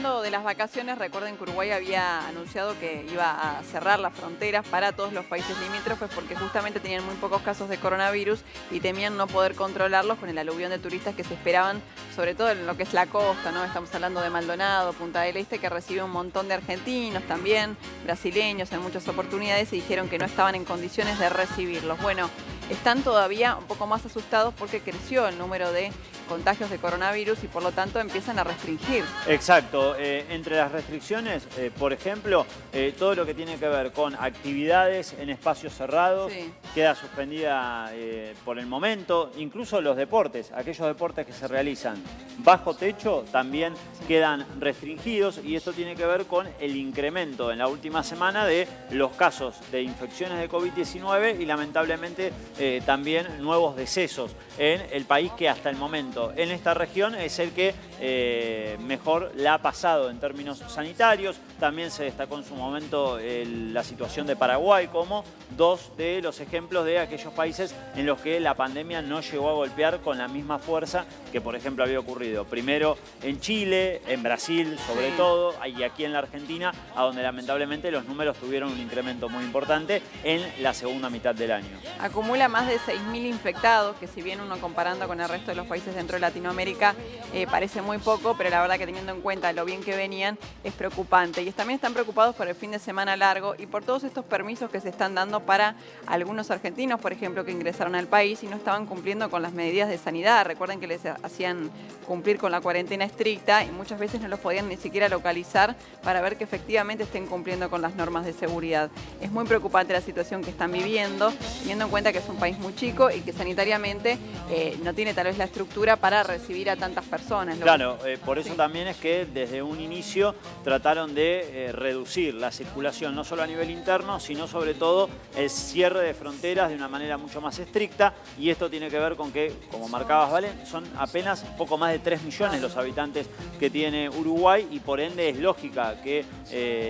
hablando de las vacaciones, recuerden que Uruguay había anunciado que iba a cerrar las fronteras para todos los países limítrofes porque justamente tenían muy pocos casos de coronavirus y temían no poder controlarlos con el aluvión de turistas que se esperaban, sobre todo en lo que es la costa, ¿no? Estamos hablando de Maldonado, Punta del Este, que recibe un montón de argentinos también, brasileños en muchas oportunidades, y dijeron que no estaban en condiciones de recibirlos. Bueno, están todavía un poco más asustados porque creció el número de contagios de coronavirus y por lo tanto empiezan a restringir. Exacto. Entre las restricciones, por ejemplo, todo lo que tiene que ver con actividades en espacios cerrados, Sí. queda suspendida por el momento. Incluso los deportes, aquellos deportes que se realizan bajo techo, también quedan restringidos, y esto tiene que ver con el incremento en la última semana de los casos de infecciones de COVID-19 y lamentablemente también nuevos decesos en el país, que hasta el momento en esta región es el que mejor la ha pasado en términos sanitarios. También se destacó en su momento la situación de Paraguay como dos de los ejemplos de aquellos países en los que la pandemia no llegó a golpear con la misma fuerza que, por ejemplo, había ocurrido primero en Chile, en Brasil sobre todo, y aquí en la Argentina, a donde lamentablemente los números tuvieron un incremento muy importante en la segunda mitad del año. Acumula más de 6.000 infectados, que si bien uno comparando con el resto de los países dentro de Latinoamérica parece muy poco, pero la verdad que teniendo en cuenta lo bien que venían es preocupante. Y también están preocupados por el fin de semana largo y por todos estos permisos que se están dando para algunos argentinos, por ejemplo, que ingresaron al país y no estaban cumpliendo con las medidas de sanidad. Recuerden que les hacían cumplir con la cuarentena estricta y muchas veces no los podían ni siquiera localizar para ver que efectivamente estén cumpliendo con las normas de seguridad. Es muy preocupante la situación que están viviendo, teniendo en cuenta que es un país muy chico y que sanitariamente no tiene tal vez la estructura para recibir a tantas personas. Claro, por eso también es que desde un inicio trataron de reducir la circulación, no solo a nivel interno, sino sobre todo el cierre de fronteras de una manera mucho más estricta, y esto tiene que ver con que, como marcabas, Valen, son apenas poco más de 3 millones los habitantes que tiene Uruguay, y por ende es lógica que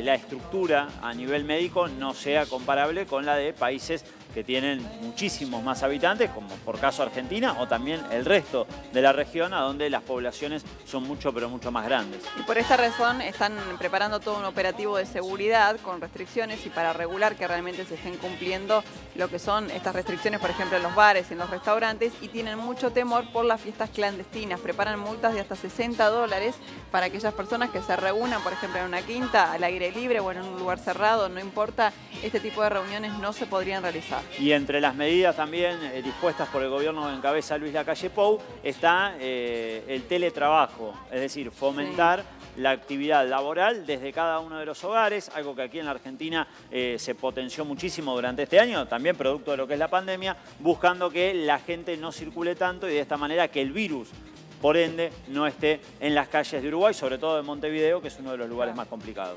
la estructura a nivel médico no sea comparable con la de países que tienen muchísimos más habitantes, como por caso Argentina, o también el resto de la región, a donde las poblaciones son mucho, pero mucho más grandes. Y por esta razón están preparando todo un operativo de seguridad con restricciones y para regular que realmente se estén cumpliendo lo que son estas restricciones, por ejemplo, en los bares, en los restaurantes, y tienen mucho temor por las fiestas clandestinas. Preparan multas de hasta $60 para aquellas personas que se reúnan, por ejemplo, en una quinta, al aire libre o en un lugar cerrado, no importa, este tipo de reuniones no se podrían realizar. Y entre las medidas también dispuestas por el gobierno que encabeza Luis Lacalle Pou está el teletrabajo, es decir, fomentar la actividad laboral desde cada uno de los hogares, algo que aquí en la Argentina se potenció muchísimo durante este año, también producto de lo que es la pandemia, buscando que la gente no circule tanto y de esta manera que el virus, por ende, no esté en las calles de Uruguay, sobre todo de Montevideo, que es uno de los lugares más complicados.